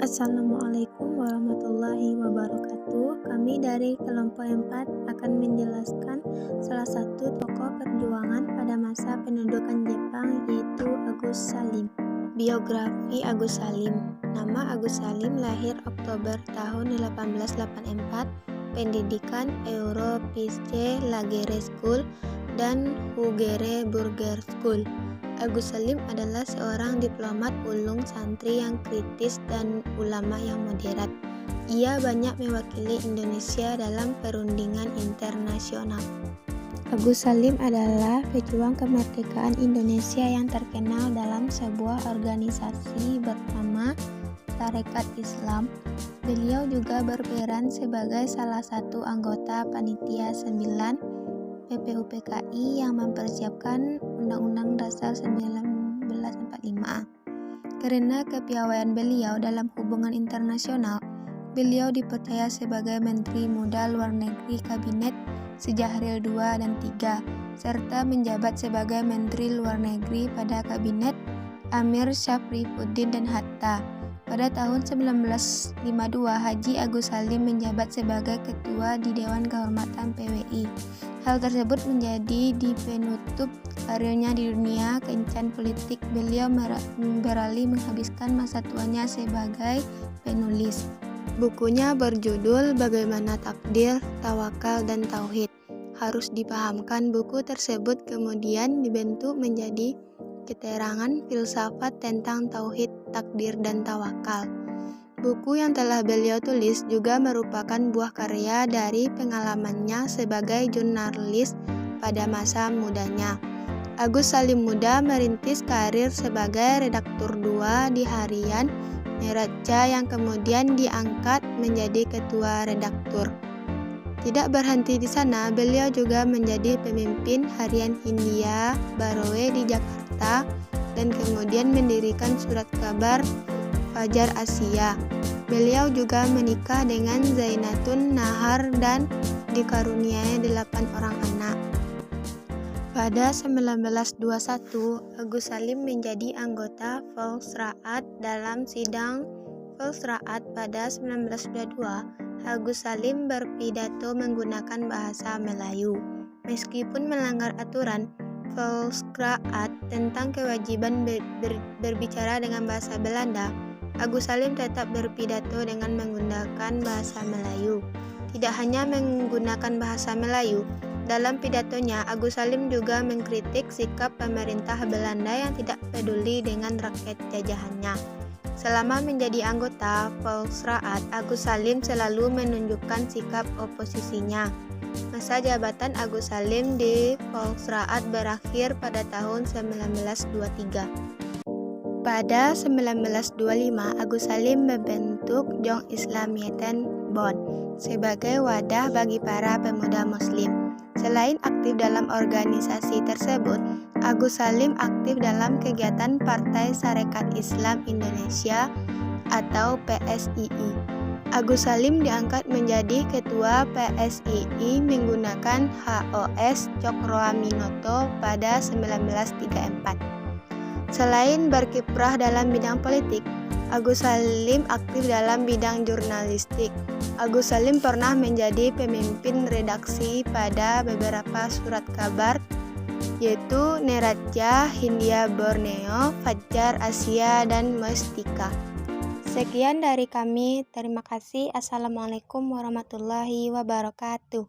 Assalamualaikum warahmatullahi wabarakatuh. Kami dari kelompok 4 akan menjelaskan salah satu tokoh perjuangan pada masa pendudukan Jepang, yaitu Agus Salim. Biografi Agus Salim. Nama Agus Salim lahir Oktober tahun 1884, pendidikan Europisce Lagere School dan Hugere Burger School. Agus Salim adalah seorang diplomat ulung, santri yang kritis, dan ulama yang moderat. Ia banyak mewakili Indonesia dalam perundingan internasional. Agus Salim adalah pejuang kemerdekaan Indonesia yang terkenal dalam sebuah organisasi bernama Tarekat Islam. Beliau juga berperan sebagai salah satu anggota Panitia 9 PPUPKI yang mempersiapkan Undang-Undang Dasar 1945. Karena kepiawaian beliau dalam hubungan internasional, beliau dipercaya sebagai Menteri Muda Luar Negeri Kabinet Syahrir II dan III, serta menjabat sebagai Menteri Luar Negeri pada Kabinet Amir Syafriuddin dan Hatta. Pada tahun 1952, Haji Agus Salim menjabat sebagai Ketua di Dewan Kehormatan PWI. Hal tersebut menjadi di penutup karirnya di dunia kencan politik. Beliau beralih menghabiskan masa tuanya sebagai penulis. Bukunya berjudul Bagaimana Takdir, Tawakal, dan Tauhid. Harus dipahamkan, buku tersebut kemudian dibentuk menjadi keterangan filsafat tentang tauhid, takdir, dan tawakal. Buku yang telah beliau tulis juga merupakan buah karya dari pengalamannya sebagai jurnalis pada masa mudanya. Agus Salim muda merintis karir sebagai redaktur 2 di harian Neraca yang kemudian diangkat menjadi ketua redaktur. Tidak berhenti di sana, beliau juga menjadi pemimpin harian Hindia Baroe di Jakarta dan kemudian mendirikan surat kabar Fajar Asia. Beliau juga menikah dengan Zainatun Nahar dan dikaruniai 8 orang anak. Pada 1921, Agus Salim menjadi anggota Volksraad. Dalam sidang Volksraad pada 1922, Agus Salim berpidato menggunakan bahasa Melayu. Meskipun melanggar aturan Volksraad tentang kewajiban berbicara dengan bahasa Belanda, Agus Salim tetap berpidato dengan menggunakan bahasa Melayu. Tidak hanya menggunakan bahasa Melayu, dalam pidatonya Agus Salim juga mengkritik sikap pemerintah Belanda yang tidak peduli dengan rakyat jajahannya. Selama menjadi anggota Volksraad, Agus Salim selalu menunjukkan sikap oposisinya. Masa jabatan Agus Salim di Volksraad berakhir pada tahun 1923. Pada 1925, Agus Salim membentuk Jong Islamiyeten Bond sebagai wadah bagi para pemuda Muslim. Selain aktif dalam organisasi tersebut, Agus Salim aktif dalam kegiatan Partai Sarekat Islam Indonesia atau PSII. Agus Salim diangkat menjadi ketua PSII menggunakan HOS Cokroaminoto pada 1934. Selain berkiprah dalam bidang politik, Agus Salim aktif dalam bidang jurnalistik. Agus Salim pernah menjadi pemimpin redaksi pada beberapa surat kabar, yaitu Neraca, Hindia Borneo, Fajar Asia, dan Mustika. Sekian dari kami, terima kasih. Assalamualaikum warahmatullahi wabarakatuh.